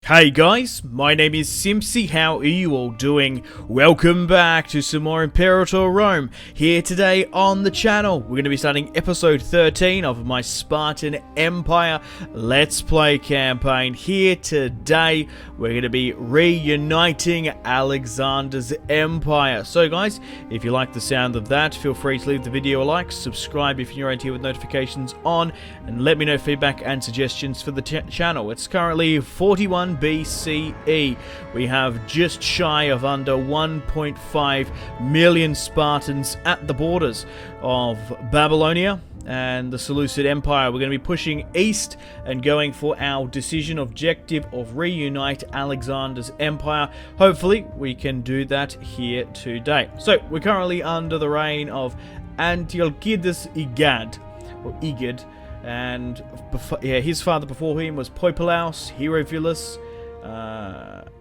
Hey guys, my name is Simpzy. How are you all doing? Welcome back to some more Imperator Rome. Here today on the channel, we're going to be starting episode 13 of my Spartan Empire Let's Play campaign. Here today, we're going to be reuniting Alexander's Empire. So guys, if you like the sound of that, feel free to leave the video a like, subscribe if you're around here with notifications on, and let me know feedback and suggestions for the channel. It's currently 41 BCE. We have just shy of under 1.5 million Spartans at the borders of Babylonia and the Seleucid Empire. We're going to be pushing east and going for our decision objective of reunite Alexander's Empire. Hopefully we can do that here today. So we're currently under the reign of Antiochus Egad, or Egid, and his father before him was Poipolaus, Herophilus,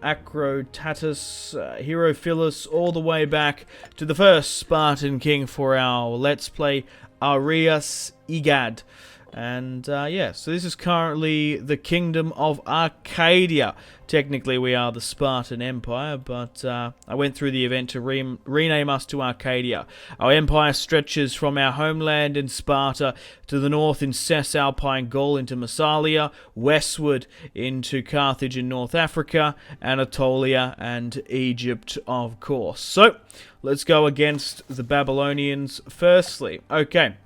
Acrotatus, Herophilus, all the way back to the first Spartan king for our Let's Play, Arius Egad. And yeah, so this is currently the Kingdom of Arcadia. Technically we are the Spartan Empire, but I went through the event to rename us to Arcadia. Our empire stretches from our homeland in Sparta to the north in Cisalpine Gaul into Massalia, westward into Carthage in North Africa, Anatolia and Egypt, of course. So let's go against the Babylonians firstly. Okay.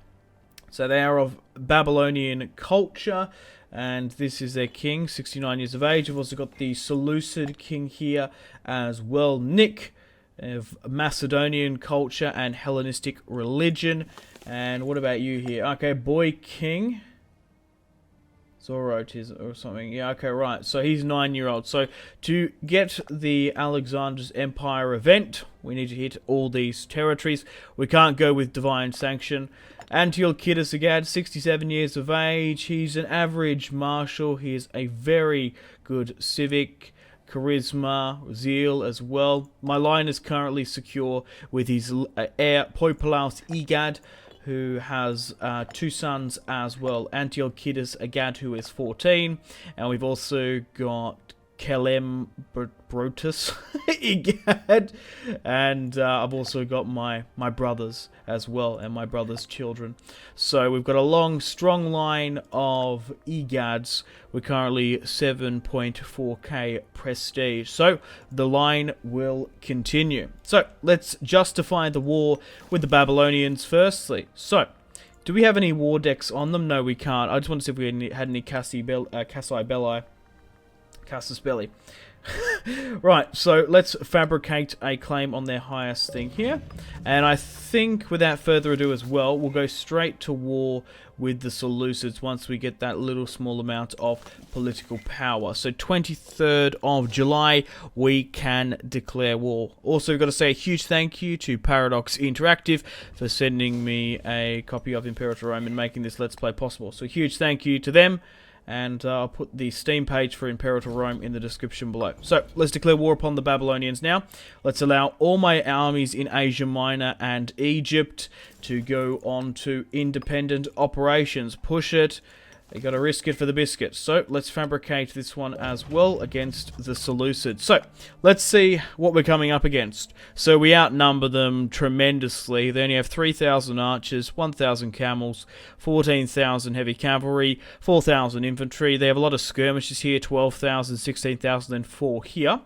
So they are of Babylonian culture, and this is their king, 69 years of age. We've also got the Seleucid king here as well, Nick, of Macedonian culture and Hellenistic religion. And what about you here? Okay, boy king. Zoroastrian or something. Yeah, okay, right. So he's 9-year-old. So to get the Alexander's Empire event, we need to hit all these territories. We can't go with divine sanction. Antiochus Egad, 67 years of age. He's an average marshal. He is a very good civic, charisma, zeal as well. My line is currently secure with his heir, Poipolaus Egad, who has 2 sons as well. Antiochus Egad, who is 14. And we've also got Kelem Brotus Egad, and I've also got my brothers as well, and my brothers' children. So we've got a long, strong line of Egads. We're currently 7.4k prestige. So the line will continue. So let's justify the war with the Babylonians firstly. So, do we have any war decks on them? No, we can't. I just want to see if we had any Casus Belli. Right, so let's fabricate a claim on their highest thing here. And I think, without further ado as well, we'll go straight to war with the Seleucids once we get that little small amount of political power. So 23rd of July, we can declare war. Also, we've got to say a huge thank you to Paradox Interactive for sending me a copy of Imperator Rome and making this Let's Play possible. So huge thank you to them. And I'll put the Steam page for Imperator Rome in the description below. So, let's declare war upon the Babylonians now. Let's allow all my armies in Asia Minor and Egypt to go on to independent operations. Push it. You gotta risk it for the biscuit. So, let's fabricate this one as well against the Seleucids. So, let's see what we're coming up against. So, we outnumber them tremendously. They only have 3,000 archers, 1,000 camels, 14,000 heavy cavalry, 4,000 infantry. They have a lot of skirmishes here, 12,000, 16,000, and 4 here.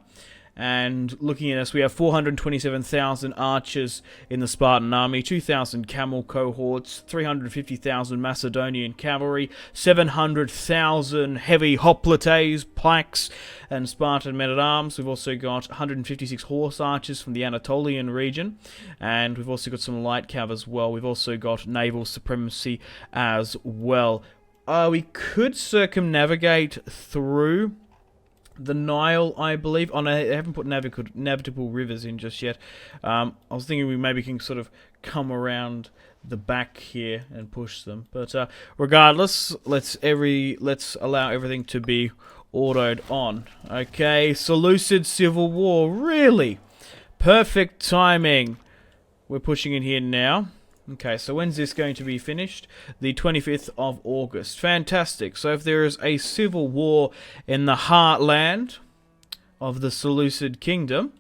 And looking at us, we have 427,000 archers in the Spartan army, 2,000 camel cohorts, 350,000 Macedonian cavalry, 700,000 heavy hoplites, pikes, and Spartan men-at-arms. We've also got 156 horse archers from the Anatolian region, and we've also got some light cav as well. We've also got naval supremacy as well. We could circumnavigate through the Nile, I believe. Oh no, they haven't put navigable rivers in just yet. I was thinking we maybe can sort of come around the back here and push them. But regardless, let's allow everything to be autoed on. Okay, Seleucid Civil War, really? Perfect timing. We're pushing in here now. Okay, so when's this going to be finished? The 25th of August. Fantastic. So if there is a civil war in the heartland, of the Seleucid kingdom,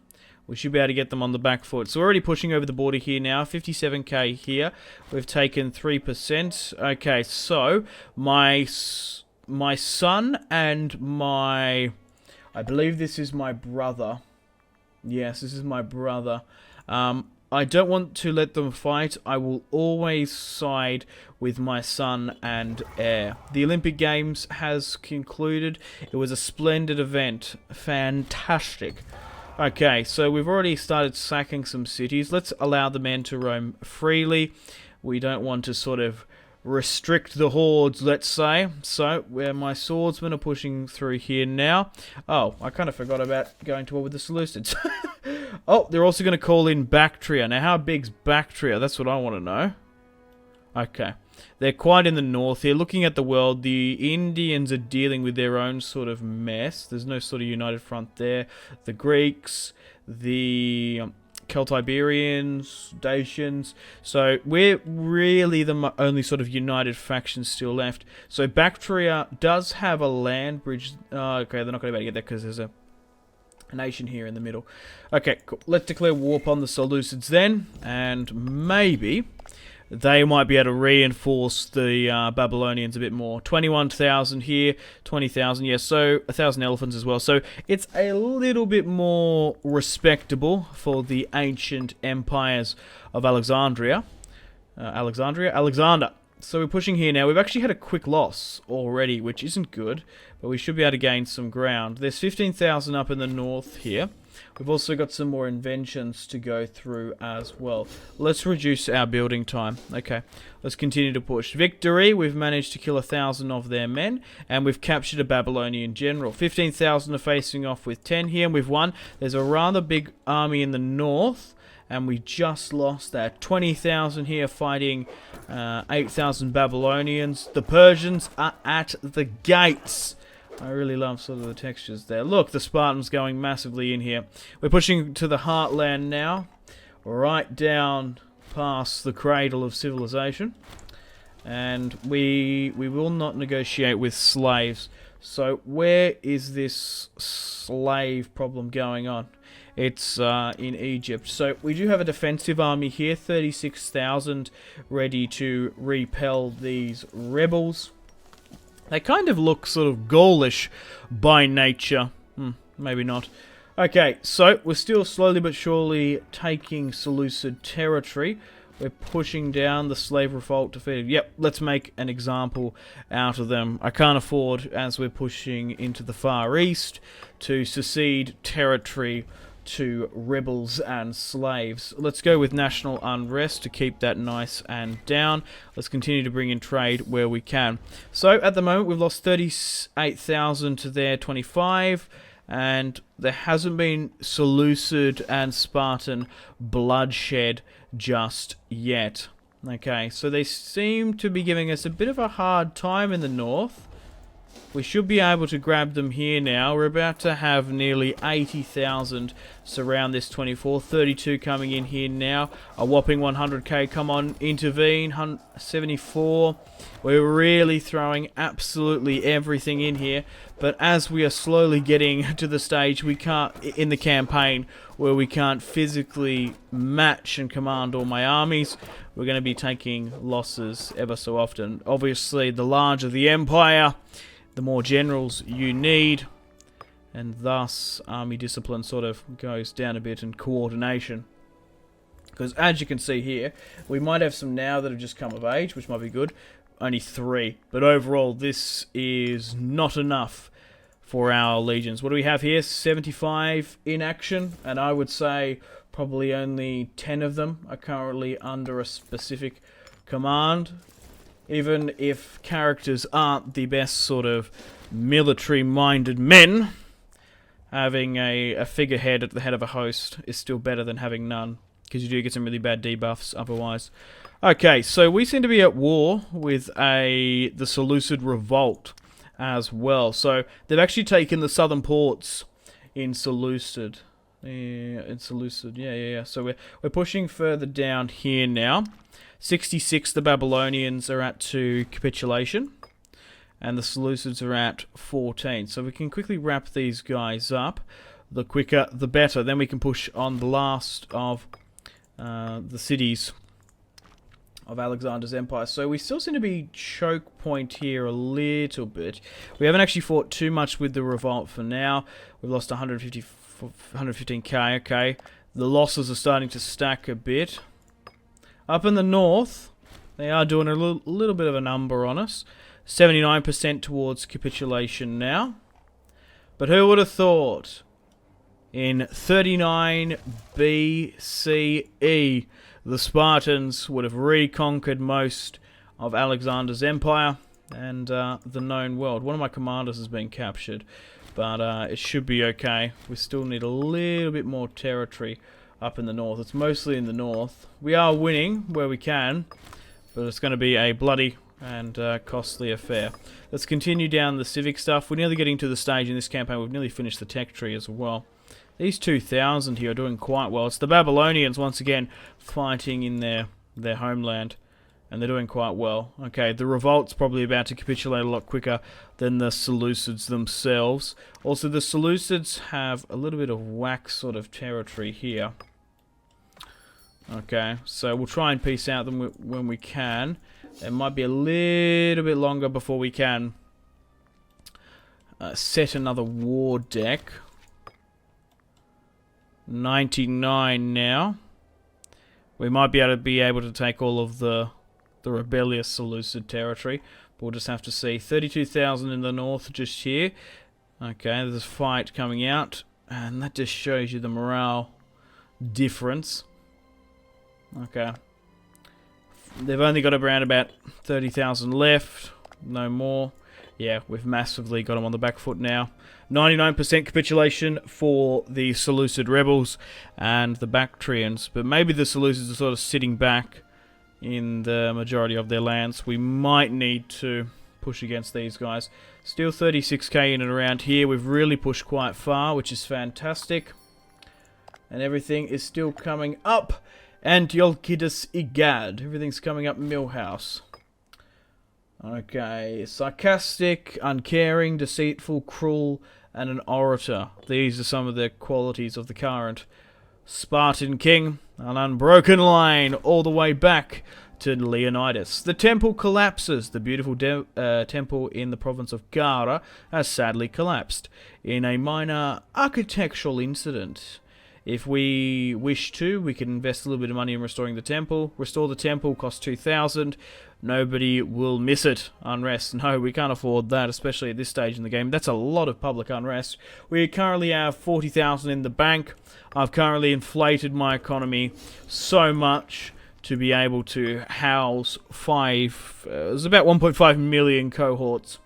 we should be able to get them on the back foot. So we're already pushing over the border here now. 57k here. We've taken 3%. Okay, so my son and my... I believe this is my brother. Yes, this is my brother. I don't want to let them fight. I will always side with my son and heir. The Olympic Games has concluded. It was a splendid event. Fantastic. Okay, so we've already started sacking some cities. Let's allow the men to roam freely. We don't want to sort of restrict the hordes, let's say. So, where my swordsmen are pushing through here now. Oh, I kind of forgot about going to war with the Seleucids. Oh, they're also going to call in Bactria. Now, how big's Bactria? That's what I want to know. Okay. They're quite in the north here. Looking at the world, the Indians are dealing with their own sort of mess. There's no sort of united front there. The Greeks, the Celtiberians, Dacians. So we're really the only sort of united faction still left. So Bactria does have a land bridge. Okay, they're not going to be able to get there because there's a nation here in the middle. Okay, cool. Let's declare war upon the Seleucids then, and maybe they might be able to reinforce the Babylonians a bit more. 21,000 here, 20,000, yes, so 1,000 elephants as well. So it's a little bit more respectable for the ancient empires of Alexander. So we're pushing here now. We've actually had a quick loss already, which isn't good, but we should be able to gain some ground. There's 15,000 up in the north here. We've also got some more inventions to go through as well. Let's reduce our building time. Okay, let's continue to push. Victory, we've managed to kill 1,000 of their men, and we've captured a Babylonian general. 15,000 are facing off with 10 here, and we've won. There's a rather big army in the north, and we just lost that. 20,000 here fighting 8,000 Babylonians. The Persians are at the gates. I really love sort of the textures there. Look, the Spartans going massively in here. We're pushing to the heartland now, right down past the cradle of civilization. And we will not negotiate with slaves. So where is this slave problem going on? It's in Egypt. So we do have a defensive army here, 36,000 ready to repel these rebels. They kind of look sort of Gaulish by nature. Maybe not. Okay, so we're still slowly but surely taking Seleucid territory. We're pushing down the slave revolt defeated. Yep, let's make an example out of them. I can't afford, as we're pushing into the Far East, to secede territory to rebels and slaves. Let's go with national unrest to keep that nice and down. Let's continue to bring in trade where we can. So at the moment we've lost 38,000 to their 25, and there hasn't been Seleucid and Spartan bloodshed just yet. Okay, so they seem to be giving us a bit of a hard time in the north. We should be able to grab them here now. We're about to have nearly 80,000 surround this 24. 32 coming in here now. A whopping 100k. Come on, intervene. 74. We're really throwing absolutely everything in here. But as we are slowly getting to the stage we can't in the campaign where we can't physically match and command all my armies, we're going to be taking losses ever so often. Obviously, the larger the empire, the more generals you need, and thus army discipline sort of goes down a bit, and coordination. Because as you can see here, we might have some now that have just come of age, which might be good. Only 3, but overall this is not enough for our legions. What do we have here? 75 in action, and I would say probably only 10 of them are currently under a specific command. Even if characters aren't the best sort of military-minded men, having a figurehead at the head of a host is still better than having none, because you do get some really bad debuffs otherwise. Okay, so we seem to be at war with the Seleucid revolt as well. So they've actually taken the southern ports in Seleucid. Yeah. So we're pushing further down here now. 66, the Babylonians are at 2 capitulation, and the Seleucids are at 14. So we can quickly wrap these guys up. the quicker the better. Then we can push on the last of the cities of Alexander's empire. So we still seem to be choke point here a little bit. We haven't actually fought too much with the revolt for now. We've lost 115k, okay. The losses are starting to stack a bit. Up in the north, they are doing a little bit of a number on us. 79% towards capitulation now. But who would have thought? In 39 BCE, the Spartans would have reconquered most of Alexander's empire and the known world. One of my commanders has been captured, but it should be okay. We still need a little bit more territory up in the north. It's mostly in the north. We are winning where we can, but it's going to be a bloody and costly affair. Let's continue down the civic stuff. We're nearly getting to the stage in this campaign. We've nearly finished the tech tree as well. These 2,000 here are doing quite well. It's the Babylonians once again fighting in their homeland, and they're doing quite well. Okay, the revolt's probably about to capitulate a lot quicker than the Seleucids themselves. Also, the Seleucids have a little bit of whack sort of territory here. Okay, so we'll try and peace out them when we can. It might be a little bit longer before we can set another war deck. 99 now. We might be able to take all of the rebellious Seleucid territory, but we'll just have to see. 32,000 in the north just here. Okay, there's a fight coming out, and that just shows you the morale difference. Okay. They've only got around about 30,000 left, no more. Yeah, we've massively got them on the back foot now. 99% capitulation for the Seleucid rebels and the Bactrians. But maybe the Seleucids are sort of sitting back in the majority of their lands. We might need to push against these guys. Still 36k in and around here. We've really pushed quite far, which is fantastic. And everything is still coming up. Antiochidus Igad. Everything's coming up Millhouse. Okay, sarcastic, uncaring, deceitful, cruel, and an orator. These are some of the qualities of the current Spartan king. An unbroken line all the way back to Leonidas. The temple collapses. The beautiful temple in the province of Gara has sadly collapsed in a minor architectural incident. If we wish to, we can invest a little bit of money in restoring the temple. Restore the temple, costs 2,000. Nobody will miss it. Unrest. No, we can't afford that, especially at this stage in the game. That's a lot of public unrest. We currently have 40,000 in the bank. I've currently inflated my economy so much to be able to house there's about 1.5 million cohorts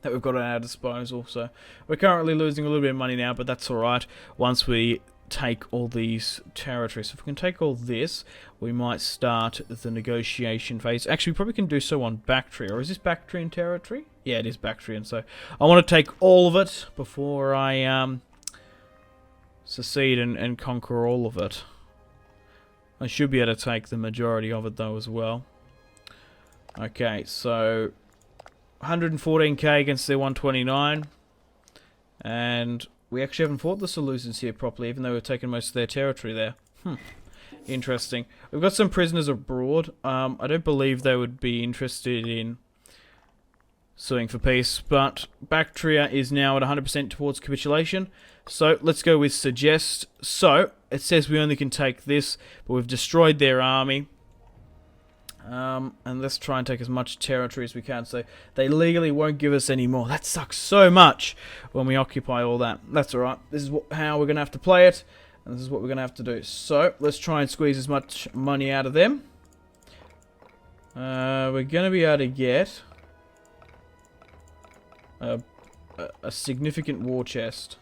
that we've got at our disposal. So we're currently losing a little bit of money now, but that's alright once we take all these territories. So if we can take all this, we might start the negotiation phase. Actually, we probably can do so on Bactria. Or is this Bactrian territory? Yeah, it is Bactrian. So I want to take all of it before I secede and conquer all of it. I should be able to take the majority of it though as well. Okay, so 114k against their 129. And we actually haven't fought the Seleucids here properly, even though we've taken most of their territory there. Interesting. We've got some prisoners abroad. I don't believe they would be interested in suing for peace, but Bactria is now at 100% towards capitulation. So let's go with suggest. So it says we only can take this, but we've destroyed their army. And let's try and take as much territory as we can. So they legally won't give us any more. That sucks so much when we occupy all that. That's alright. This is how we're going to have to play it. And this is what we're going to have to do. So let's try and squeeze as much money out of them. We're going to be able to get a significant war chest.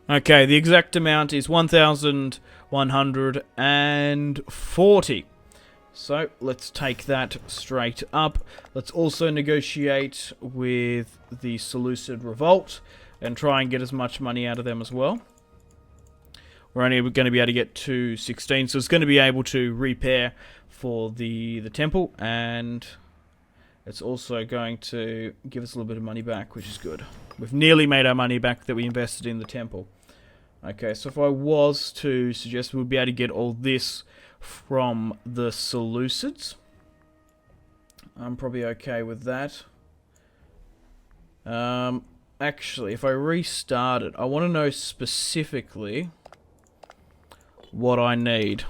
Okay, the exact amount is 1,140. So, let's take that straight up. Let's also negotiate with the Seleucid revolt and try and get as much money out of them as well. We're only going to be able to get to 16, so it's going to be able to repair for the temple and it's also going to give us a little bit of money back, which is good. We've nearly made our money back that we invested in the temple. Okay, so if I was to suggest we'll be able to get all this from the Seleucids, I'm probably okay with that. Actually, if I restart it, I want to know specifically what I need.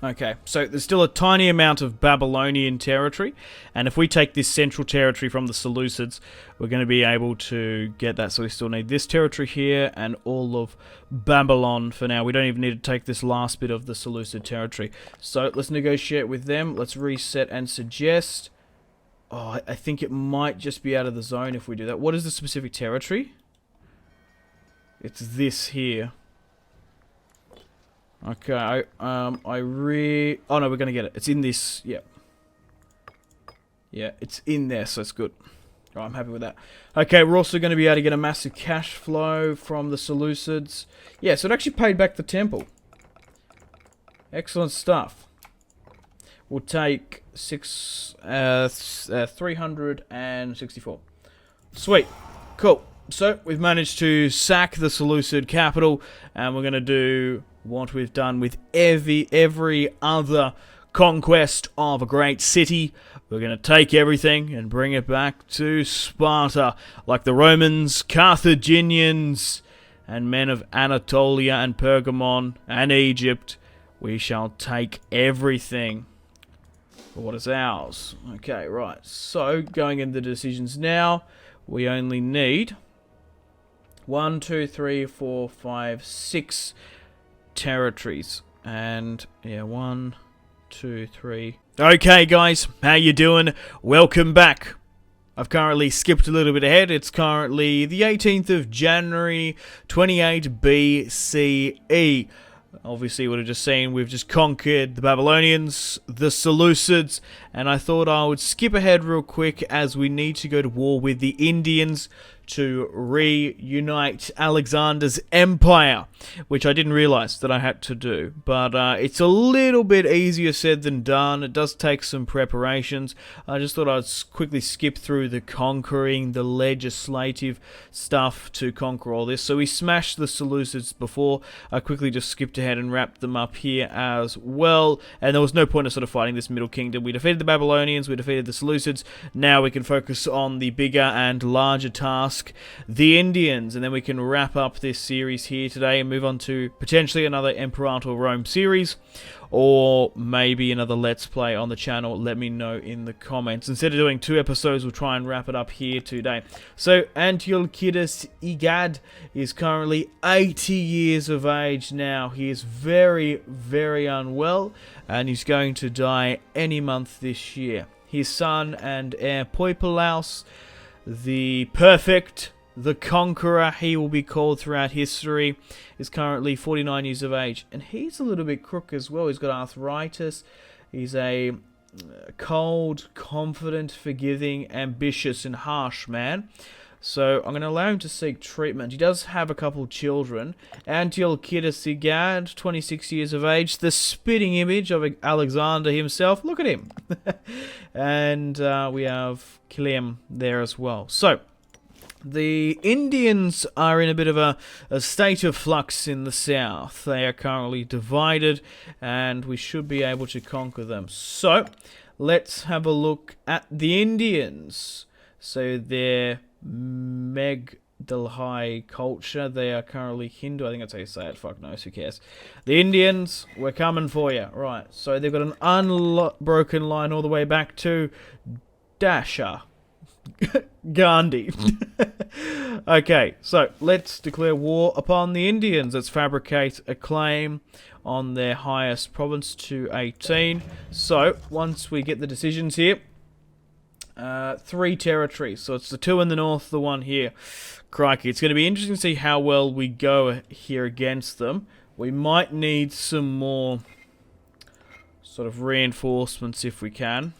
Okay, so there's still a tiny amount of Babylonian territory, and if we take this central territory from the Seleucids, we're going to be able to get that. So we still need this territory here and all of Babylon for now. We don't even need to take this last bit of the Seleucid territory. So let's negotiate with them. Let's reset and suggest. Oh, I think it might just be out of the zone if we do that. What is the specific territory? It's this here. Okay, oh no, we're gonna get it. It's in this, yep. Yeah, it's in there, so it's good. Oh, I'm happy with that. Okay, we're also going to be able to get a massive cash flow from the Seleucids. Yeah, so it actually paid back the temple. Excellent stuff. We'll take 364. Sweet. Cool. So, we've managed to sack the Seleucid capital, and we're going to do what we've done with every other conquest of a great city. We're going to take everything and bring it back to Sparta, like the Romans, Carthaginians, and men of Anatolia and Pergamon and Egypt. We shall take everything for what is ours. Okay, right. So, going into the decisions now, we only need 1, 2, 3, 4, 5, 6 territories. And, yeah, 1, 2, 3. Okay, guys, how you doing? Welcome back. I've currently skipped a little bit ahead. It's currently the 18th of January, 28 BCE. Obviously, what I've just seen, we've just conquered the Babylonians, the Seleucids, and I thought I would skip ahead real quick as we need to go to war with the Indians to reunite Alexander's empire, which I didn't realize that I had to do. But it's a little bit easier said than done. It does take some preparations. I just thought I'd quickly skip through the conquering, the legislative stuff to conquer all this. So we smashed the Seleucids before. I quickly just skipped ahead and wrapped them up here as well. And there was no point of sort of fighting this middle kingdom. We defeated the Babylonians, we defeated the Seleucids. Now we can focus on the bigger and larger task, the Indians, and then we can wrap up this series here today and move on to potentially another Imperator Rome series, or maybe another Let's Play on the channel. Let me know in the comments. Instead of doing 2 episodes, we'll try and wrap it up here today. So, Seleucids Igad is currently 80 years of age now. He is very, very unwell, and he's going to die any month this year. His son and heir Poipolaus, the Perfect, the Conqueror, he will be called throughout history, is currently 49 years of age. And he's a little bit crook as well. He's got arthritis. He's a cold, confident, forgiving, ambitious, and harsh man. So I'm going to allow him to seek treatment. He does have a couple children. Seleucids Igad, 26 years of age, the spitting image of Alexander himself. Look at him. And we have Kilium there as well. So, the Indians are in a bit of a state of flux in the south. They are currently divided, and we should be able to conquer them. So, let's have a look at the Indians. So, they're Megdalhai culture. They are currently Hindu. I think that's how you say it. Fuck knows. Who cares? The Indians, we're coming for you. Right. So they've got an unbroken line all the way back to Dasha. Gandhi. Okay. So let's declare war upon the Indians. Let's fabricate a claim on their highest province to 18. So once we get the decisions here, 3 territories. So it's the 2 in the north, the 1 here. Crikey, it's going to be interesting to see how well we go here against them. We might need some more sort of reinforcements if we can.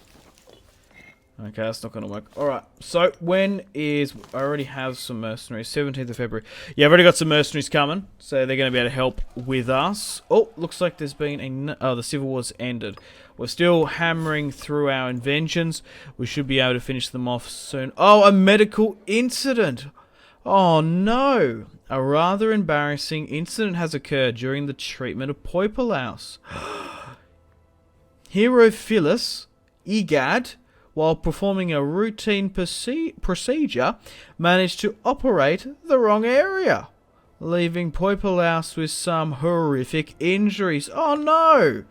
Okay, that's not going to work. Alright, so when is... I already have some mercenaries. 17th of February. Yeah, I've already got some mercenaries coming. So they're going to be able to help with us. Oh, looks like there's been a... Oh, the Civil War's ended. We're still hammering through our inventions. We should be able to finish them off soon. Oh, a medical incident! Oh, no! A rather embarrassing incident has occurred during the treatment of Poipolaus. Herophilus, Egad, while performing a routine procedure, managed to operate the wrong area, leaving Poipolaus with some horrific injuries. Oh no!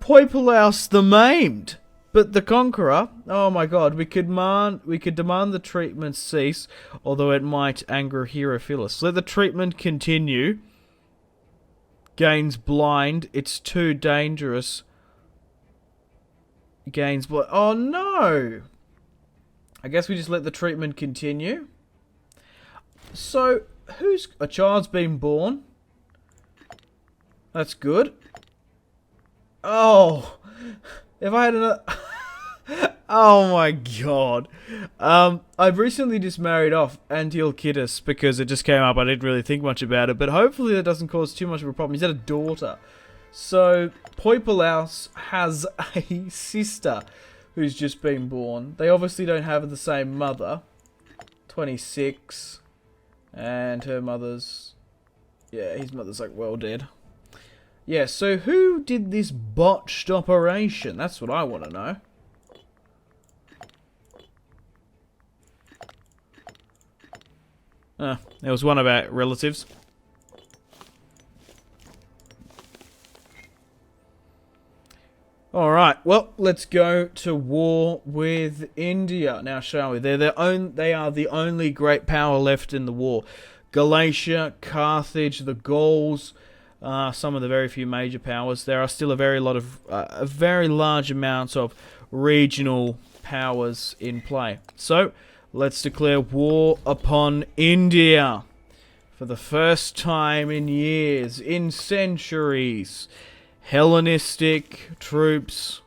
Poipolaus the maimed, but the conqueror. Oh my god! We could demand the treatment cease, although it might anger Herophilus. Let the treatment continue. Gains blind. It's too dangerous. Gains blind. Oh no! I guess we just let the treatment continue. So, who's... A child's been born. That's good. Oh! If I had another... Oh my god. I've recently just married off Antiochidus because it just came up. I didn't really think much about it, but hopefully that doesn't cause too much of a problem. He's had a daughter. So, Poipolaus has a sister who's just been born. They obviously don't have the same mother. 26. And her mother's... Yeah, his mother's like well dead. Yeah, so who did this botched operation? That's what I want to know. It was one of our relatives. Alright, well, let's go to war with India now, shall we? They are the only great power left in the war. Galatia, Carthage, the Gauls, some of the very few major powers. There are still a very large amount of regional powers in play. So, let's declare war upon India. For the first time in years, in centuries, Hellenistic troops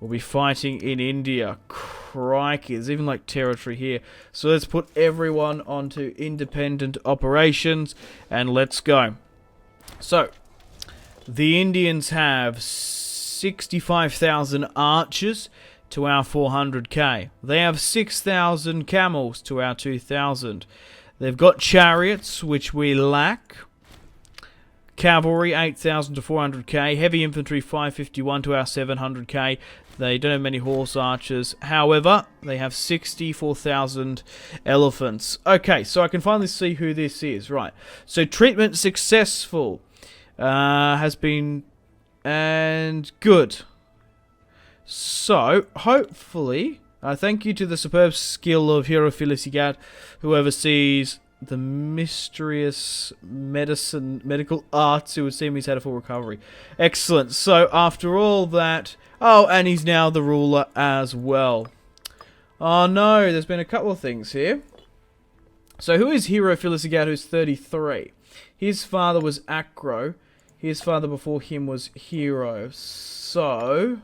will be fighting in India. Crikey, there's even like territory here. So let's put everyone onto independent operations and let's go. So, the Indians have 65,000 archers to our 400k. They have 6,000 camels to our 2,000. They've got chariots, which we lack. Cavalry, 8,000 to 400k. Heavy infantry, 551 to our 700k. They don't have many horse archers. However, they have 64,000 elephants. Okay, so I can finally see who this is. Right. So, treatment successful. Has been... And good. So, hopefully... thank you to the superb skill of Herophilus Egad, who oversees the mysterious medical arts, who would seem he's had a full recovery. Excellent. So, after all that... Oh, and he's now the ruler as well. Oh no, there's been a couple of things here. So, who is Herophilus Egad, who's 33? His father was Acro. His father before him was Hero. So...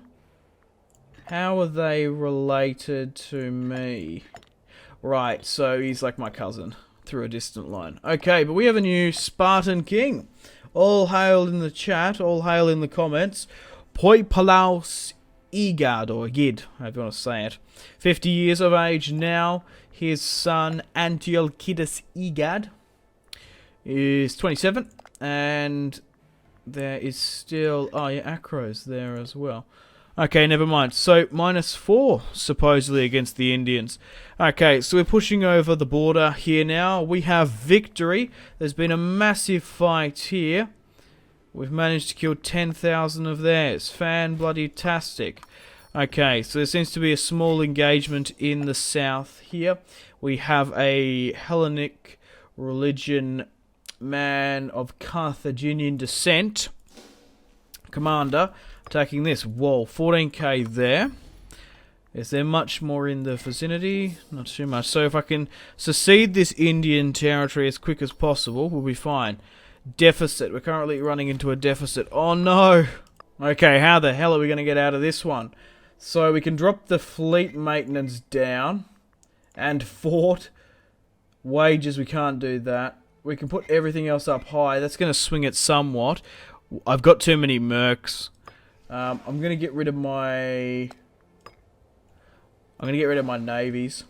how are they related to me? Right, so he's like my cousin through a distant line. Okay, but we have a new Spartan king. All hail in the chat, all hail in the comments. Poipolaus Egad, or Gid, however you want to say it. 50 years of age now. His son, Antiochidus Egad, is 27. And there is still... oh yeah, Acro's there as well. Okay, never mind. So, -4, supposedly, against the Indians. Okay, so we're pushing over the border here now. We have victory. There's been a massive fight here. We've managed to kill 10,000 of theirs. Fan-bloody-tastic. Okay, so there seems to be a small engagement in the south here. We have a Hellenic religion man of Carthaginian descent. Commander... attacking this wall. 14k there. Is there much more in the vicinity? Not too much. So if I can secede this Indian territory as quick as possible, we'll be fine. Deficit. We're currently running into a deficit. Oh no! Okay, how the hell are we going to get out of this one? So we can drop the fleet maintenance down. And fort wages, we can't do that. We can put everything else up high. That's going to swing it somewhat. I've got too many mercs. I'm going to get rid of my... I'm going to get rid of my navies.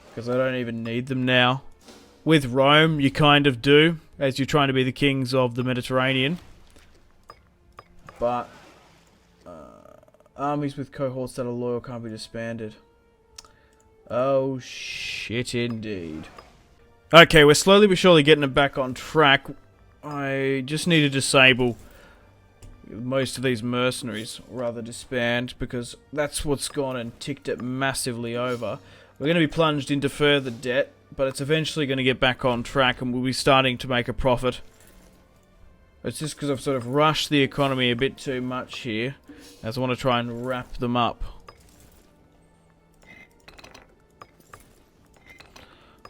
Because I don't even need them now. With Rome, you kind of do. As you're trying to be the kings of the Mediterranean. But... armies with cohorts that are loyal can't be disbanded. Oh, shit indeed. Okay, we're slowly but surely getting it back on track. I just need to disable most of these mercenaries, or rather disband, because that's what's gone and ticked it massively over. We're going to be plunged into further debt, but it's eventually going to get back on track and we'll be starting to make a profit. It's just because I've sort of rushed the economy a bit too much here, as I want to try and wrap them up.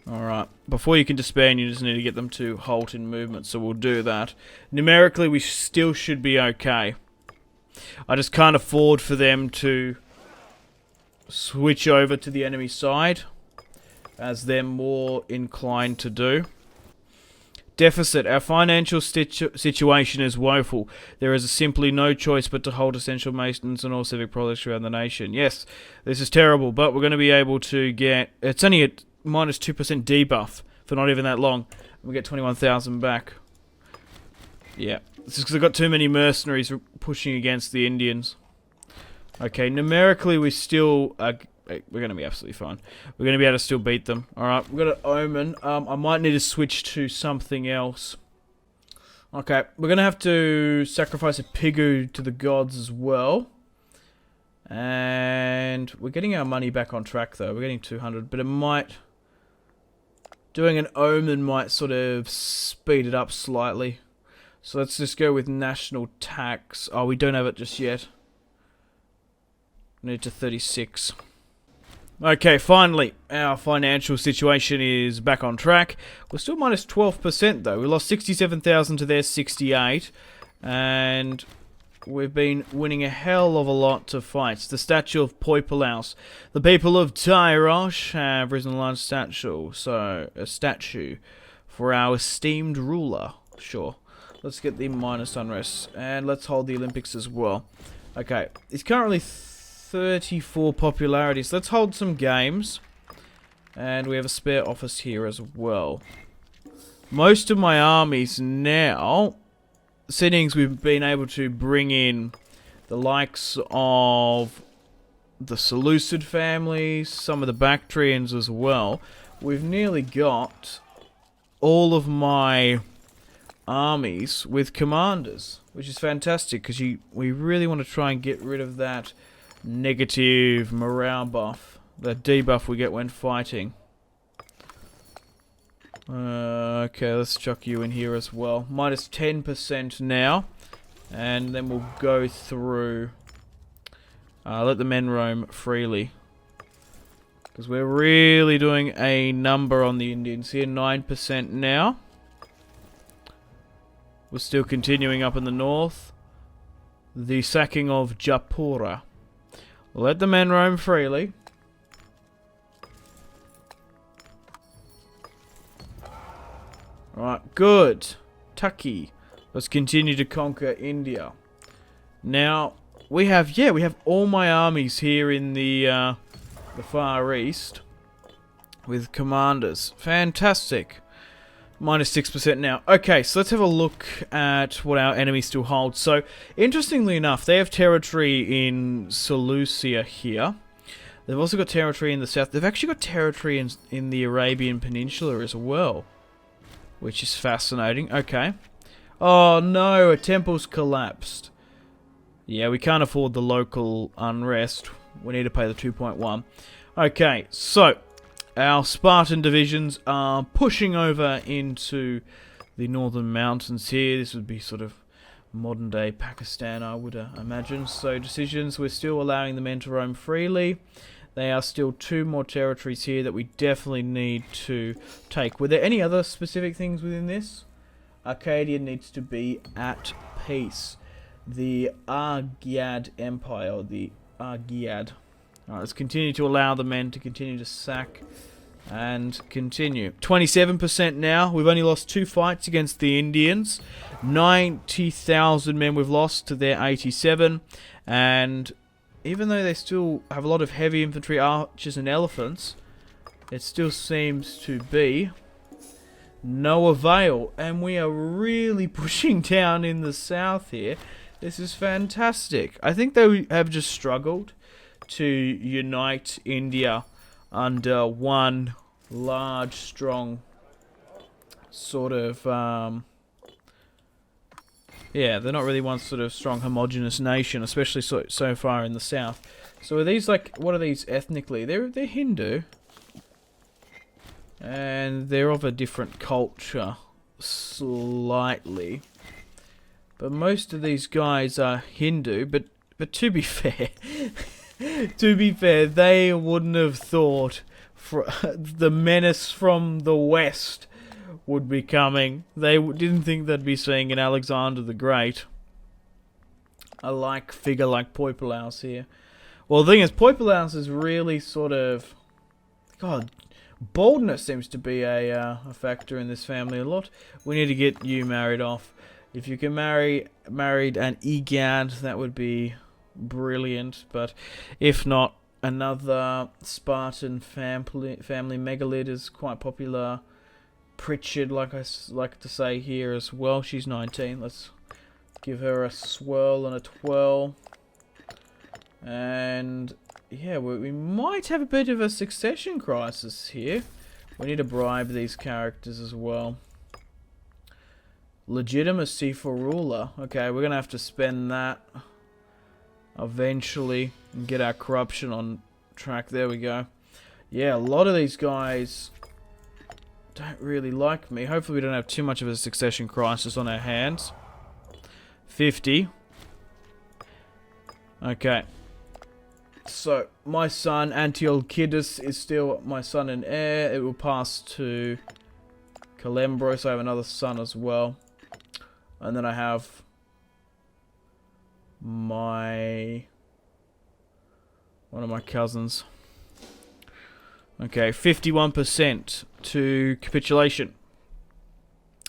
Alright, before you can disband, you just need to get them to halt in movement, so we'll do that. Numerically, we still should be okay. I just can't afford for them to switch over to the enemy side, as they're more inclined to do. Deficit. Our financial situation is woeful. There is simply no choice but to hold essential maintenance and all civic products around the nation. Yes, this is terrible, but we're going to be able to get... It's only a minus 2% debuff for not even that long. We get 21,000 back. Yeah, this is because I've got too many mercenaries pushing against the Indians. Okay, numerically we still... we're going to be absolutely fine. We're going to be able to still beat them. Alright, we've got an omen. I might need to switch to something else. Okay, we're going to have to sacrifice a pigu to the gods as well. And we're getting our money back on track though. We're getting 200, but it might... Doing an omen might sort of speed it up slightly. So let's just go with national tax. Oh, we don't have it just yet. Need to 36. Okay, finally, our financial situation is back on track. We're still minus 12% though. We lost 67,000 to their 68. And we've been winning a hell of a lot of fights. The statue of Poipolaus. The people of Tyrosh have risen a large statue. So, a statue for our esteemed ruler. Sure. Let's get the minus unrest. And let's hold the Olympics as well. Okay, it's currently 34 popularity. So let's hold some games. And we have a spare office here as well. Most of my armies now... Settings, we've been able to bring in the likes of the Seleucid families, some of the Bactrians as well. We've nearly got all of my armies with commanders, which is fantastic because we really want to try and get rid of that negative morale buff, that debuff we get when fighting. Okay, let's chuck you in here as well. Minus 10% now. And then we'll go through... let the men roam freely. Because we're really doing a number on the Indians here. 9% now. We're still continuing up in the north. The sacking of Japura. Let the men roam freely. Alright, good. Tucky. Let's continue to conquer India. Now, we have all my armies here in the Far East. With commanders. Fantastic. Minus 6% now. Okay, so let's have a look at what our enemies still hold. So, interestingly enough, they have territory in Seleucia here. They've also got territory in the south. They've actually got territory in the Arabian Peninsula as well. Which is fascinating. Okay. Oh no, a temple's collapsed. Yeah, we can't afford the local unrest. We need to pay the 2.1. Okay, so our Spartan divisions are pushing over into the northern mountains here. This would be sort of modern day Pakistan, I would imagine. So decisions, we're still allowing the men to roam freely. There are still 2 more territories here that we definitely need to take. Were there any other specific things within this? Arcadia needs to be at peace. The Argyad Empire, or the Argiad. Alright, let's continue to allow the men to continue to sack and continue. 27% now. We've only lost 2 fights against the Indians. 90,000 men we've lost to their 87. And even though they still have a lot of heavy infantry, archers and elephants, it still seems to be no avail. And we are really pushing down in the south here. This is fantastic. I think they have just struggled to unite India under one large, strong sort of, yeah, they're not really one sort of strong homogenous nation, especially so far in the south. So are these like, what are these ethnically? They're Hindu. And they're of a different culture, slightly. But most of these guys are Hindu, but to be fair, they wouldn't have thought the menace from the west would be coming. They didn't think they'd be seeing an Alexander the Great. A figure like Poipolaus here. Well, the thing is, Poipolaus is really sort of... God, boldness seems to be a factor in this family a lot. We need to get you married off. If you can married an Egad, that would be brilliant. But if not, another Spartan family megalith is quite popular. Pritchard, like I like to say here as well. She's 19. Let's give her a swirl and a twirl. And yeah, we might have a bit of a succession crisis here. We need to bribe these characters as well. Legitimacy for ruler. Okay, we're gonna have to spend that eventually and get our corruption on track. There we go. Yeah, a lot of these guys don't really like me. Hopefully we don't have too much of a succession crisis on our hands. 50. Okay. So, my son, Antiochidus, is still my son and heir. It will pass to Calembros. I have another son as well. And then I have one of my cousins. Okay, 51% to capitulation.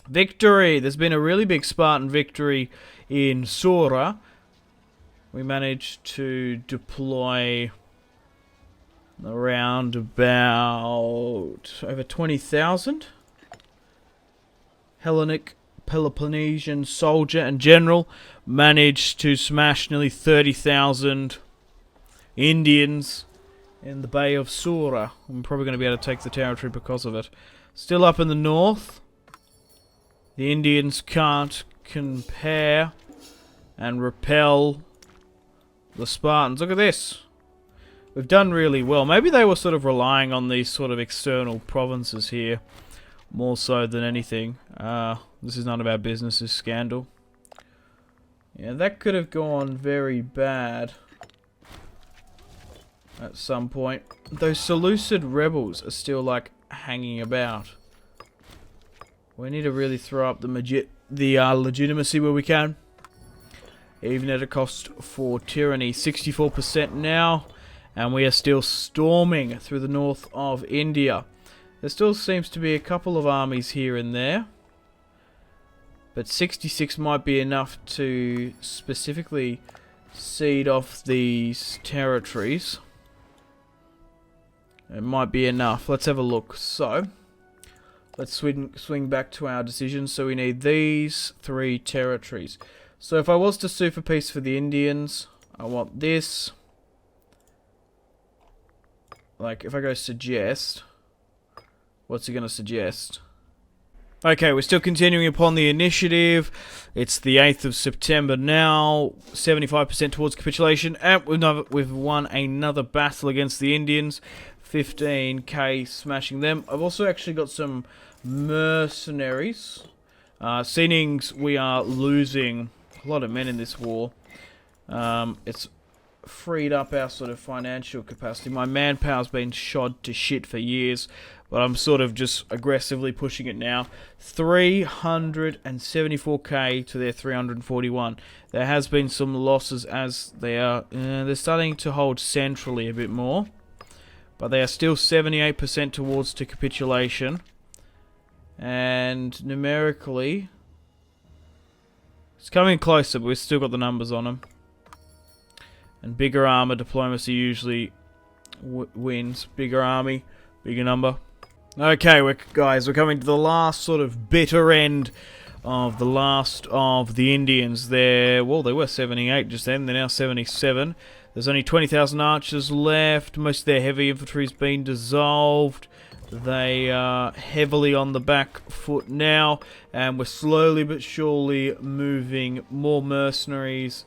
Victory! There's been a really big Spartan victory in Sora. We managed to deploy around about over 20,000 Hellenic Peloponnesian soldier and general. Managed to smash nearly 30,000 Indians in the Bay of Sura. I'm probably going to be able to take the territory because of it. Still up in the north. The Indians can't compare and repel the Spartans. Look at this. We've done really well. Maybe they were sort of relying on these sort of external provinces here more so than anything. This is none of our business, this scandal. Yeah, that could have gone very bad at some point. Those Seleucid rebels are still like hanging about. We need to really throw up the legitimacy where we can, even at a cost for tyranny. 64% now, and we are still storming through the north of India. There still seems to be a couple of armies here and there, but 66 might be enough to specifically cede off these territories. It might be enough. Let's have a look. So, let's swing back to our decisions. So we need these 3 territories. So if I was to sue for peace for the Indians, I want this. Like, if I go suggest, what's he going to suggest? Okay, we're still continuing upon the initiative. It's the 8th of September now. 75% towards capitulation. And we've won another battle against the Indians. 15k smashing them. I've also actually got some mercenaries. Seeing we are losing a lot of men in this war. It's freed up our sort of financial capacity. My manpower's been shod to shit for years, but I'm sort of just aggressively pushing it now. 374k to their 341. There has been some losses as they're starting to hold centrally a bit more, but they are still 78% towards to capitulation, and numerically it's coming closer, but we've still got the numbers on them. And bigger armor diplomacy usually wins. Bigger army, bigger number. Okay, guys, we're coming to the last sort of bitter end of the last of the Indians. They were 78 just then. They're now 77. There's only 20,000 archers left. Most of their heavy infantry's been dissolved. They are heavily on the back foot now, and we're slowly but surely moving more mercenaries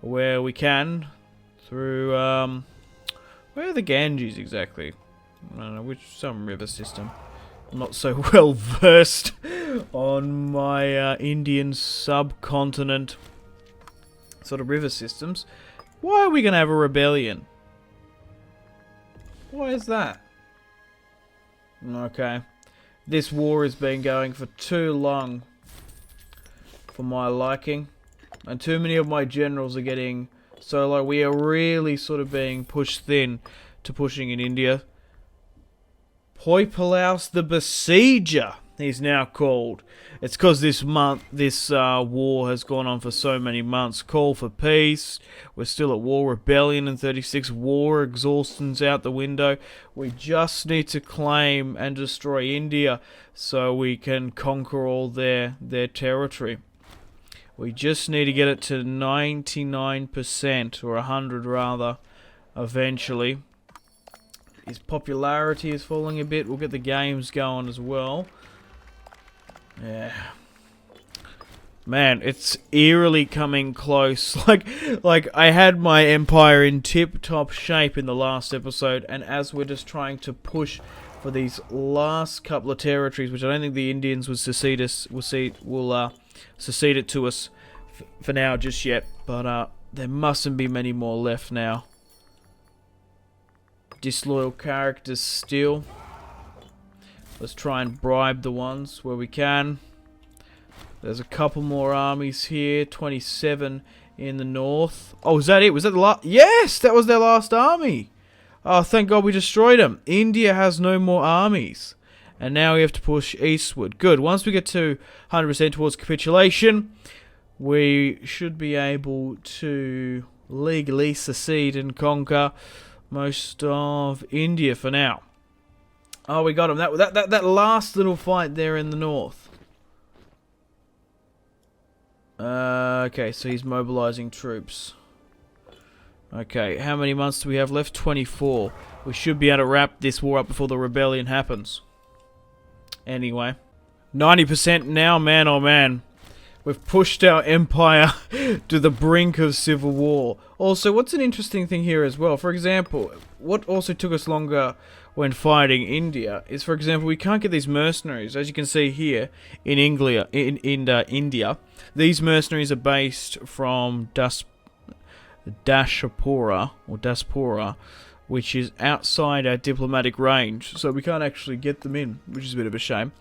where we can through where are the Ganges exactly? I don't know, some river system. I'm not so well versed on my Indian subcontinent sort of river systems. Why are we gonna have a rebellion? Why is that? Okay. This war has been going for too long for my liking. And too many of my generals are getting so low. We are really sort of being pushed thin to pushing in India. Poipolaus the Besieger, he's now called. It's because this war has gone on for so many months. Call for peace. We're still at war. Rebellion in 36. War exhaustion's out the window. We just need to claim and destroy India so we can conquer all their territory. We just need to get it to 99%, or 100 rather, eventually. His popularity is falling a bit. We'll get the games going as well. Yeah. Man, it's eerily coming close. Like I had my empire in tip-top shape in the last episode, and as we're just trying to push for these last couple of territories, which I don't think the Indians will secede it to us for now just yet, but there mustn't be many more left now. Disloyal characters still. Let's try and bribe the ones where we can. There's a couple more armies here. 27 in the north. Oh, was that it? Was that the last? Yes, that was their last army. Oh, thank God we destroyed them. India has no more armies. And now we have to push eastward. Good. Once we get to 100% towards capitulation, we should be able to legally secede and conquer most of India for now. Oh, we got him. That last little fight there in the north. Okay, so he's mobilizing troops. Okay, how many months do we have left? 24. We should be able to wrap this war up before the rebellion happens. Anyway. 90% now, man oh man. We've pushed our empire to the brink of civil war. Also, what's an interesting thing here as well? For example, what also took us longer when fighting India is, for example, we can't get these mercenaries. As you can see here in India, these mercenaries are based from Daspora, which is outside our diplomatic range, so we can't actually get them in, which is a bit of a shame.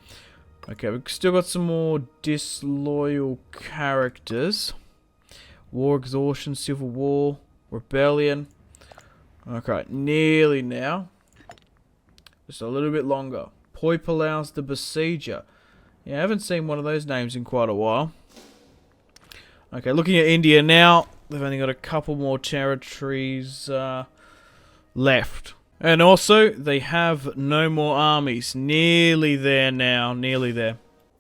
Okay, we've still got some more disloyal characters. War exhaustion, civil war, rebellion. Okay, nearly now. Just a little bit longer. Poipolaus the Besieger. Yeah, I haven't seen one of those names in quite a while. Okay, looking at India now. They've only got a couple more territories left. And also, they have no more armies. Nearly there now. Nearly there.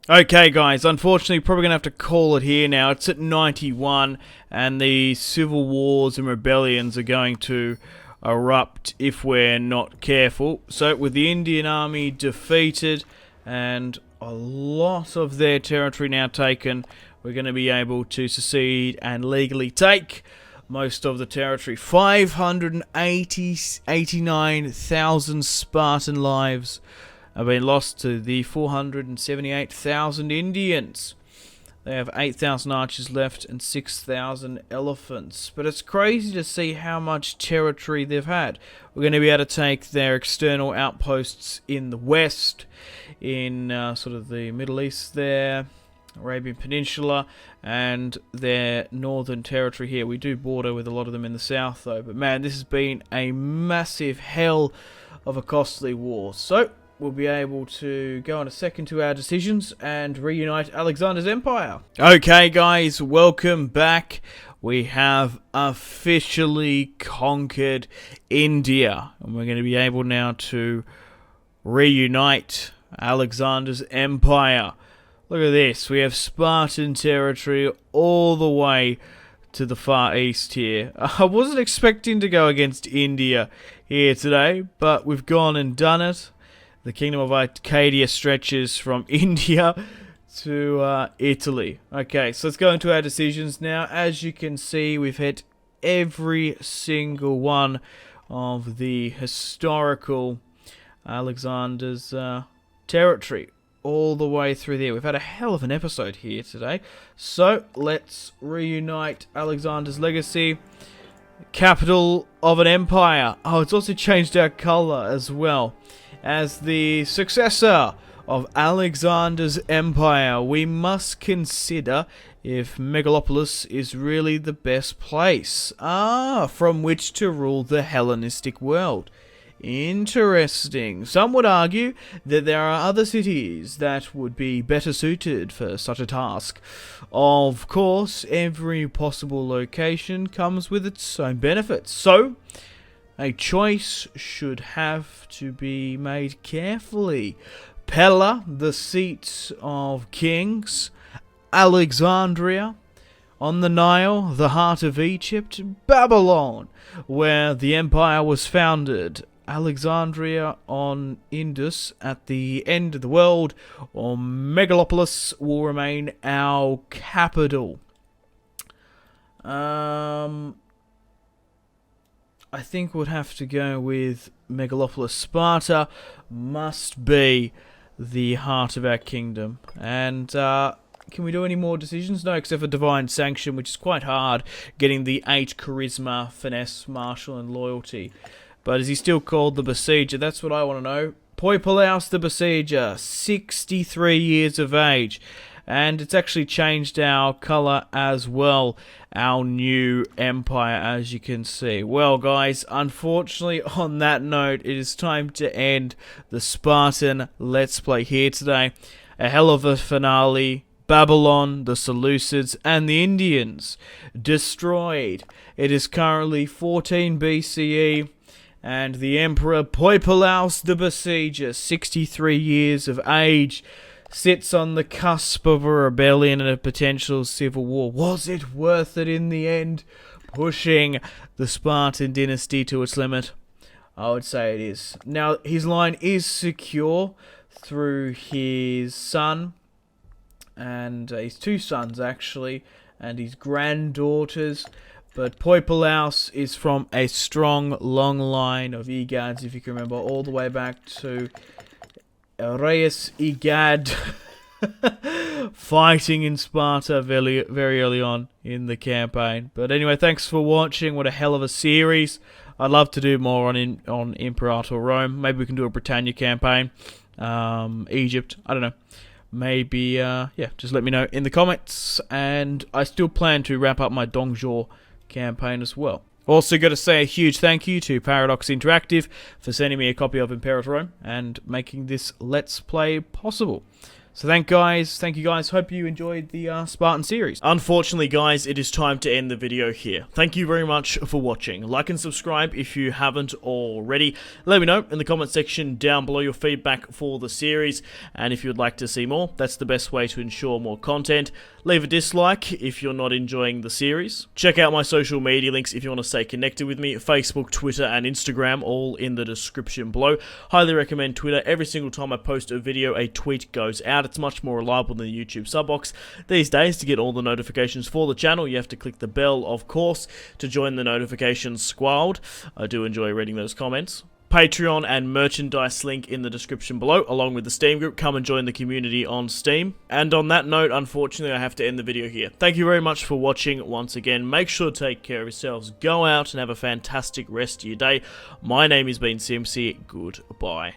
Okay, guys. Unfortunately, probably going to have to call it here now. It's at 91. And the civil wars and rebellions are going to erupt if we're not careful. So, with the Indian army defeated and a lot of their territory now taken, we're going to be able to secede and legally take most of the territory. 589,000 Spartan lives have been lost to the 478,000 Indians. They have 8,000 archers left and 6,000 elephants. But it's crazy to see how much territory they've had. We're going to be able to take their external outposts in the west, in sort of the Middle East there, Arabian Peninsula, and their northern territory here. We do border with a lot of them in the south though. But man, this has been a massive hell of a costly war. So we'll be able to go on a second to our decisions and reunite Alexander's empire. Okay guys, welcome back. We have officially conquered India, and we're going to be able now to reunite Alexander's empire. Look at this, we have Spartan territory all the way to the far east here. I wasn't expecting to go against India here today, but we've gone and done it. The Kingdom of Arcadia stretches from India to Italy. Okay, so let's go into our decisions now. As you can see, we've hit every single one of the historical Alexander's territory, all the way through there. We've had a hell of an episode here today. So let's reunite Alexander's legacy. Capital of an empire. Oh, it's also changed our color as well. As the successor of Alexander's empire, we must consider if Megalopolis is really the best place from which to rule the Hellenistic world. Interesting. Some would argue that there are other cities that would be better suited for such a task. Of course, every possible location comes with its own benefits. So, a choice should have to be made carefully. Pella, the seat of kings. Alexandria, on the Nile, the heart of Egypt. Babylon, where the empire was founded. Alexandria on Indus, at the end of the world. Or Megalopolis will remain our capital. I think we'll have to go with Megalopolis. Sparta must be the heart of our kingdom. And can we do any more decisions? No, except for Divine Sanction, which is quite hard, getting the 8 Charisma, Finesse, Martial, and Loyalty. But is he still called the Besieger? That's what I want to know. Poipolaus the Besieger, 63 years of age. And it's actually changed our colour as well, our new empire, as you can see. Well, guys, unfortunately, on that note, it is time to end the Spartan Let's Play here today. A hell of a finale. Babylon, the Seleucids, and the Indians destroyed. It is currently 14 BCE. And the Emperor Poipolaus the Besieger, 63 years of age, sits on the cusp of a rebellion and a potential civil war. Was it worth it in the end? Pushing the Spartan dynasty to its limit? I would say it is. Now, his line is secure through his son, and his 2 sons actually, and his granddaughters. But Poipolaus is from a strong, long line of Egads, if you can remember, all the way back to Reus Egad fighting in Sparta very early on in the campaign. But anyway, thanks for watching. What a hell of a series. I'd love to do more on Imperator Rome. Maybe we can do a Britannia campaign. Egypt, I don't know. Maybe, yeah, just let me know in the comments. And I still plan to wrap up my Dongzhou campaign as well. Also got to say a huge thank you to Paradox Interactive for sending me a copy of Imperator Rome and making this Let's Play possible. So thank you guys, hope you enjoyed the Spartan series. Unfortunately guys, it is time to end the video here. Thank you very much for watching. Like and subscribe if you haven't already. Let me know in the comment section down below your feedback for the series, and if you'd like to see more, that's the best way to ensure more content. Leave a dislike if you're not enjoying the series. Check out my social media links if you want to stay connected with me. Facebook, Twitter, and Instagram, all in the description below. Highly recommend Twitter. Every single time I post a video, a tweet goes out. It's much more reliable than the YouTube sub box. These days, to get all the notifications for the channel, you have to click the bell, of course, to join the notifications squad. I do enjoy reading those comments. Patreon and merchandise link in the description below, along with the Steam group. Come and join the community on Steam. And on that note, unfortunately, I have to end the video here. Thank you very much for watching once again. Make sure to take care of yourselves. Go out and have a fantastic rest of your day. My name has been Simpzy. Goodbye.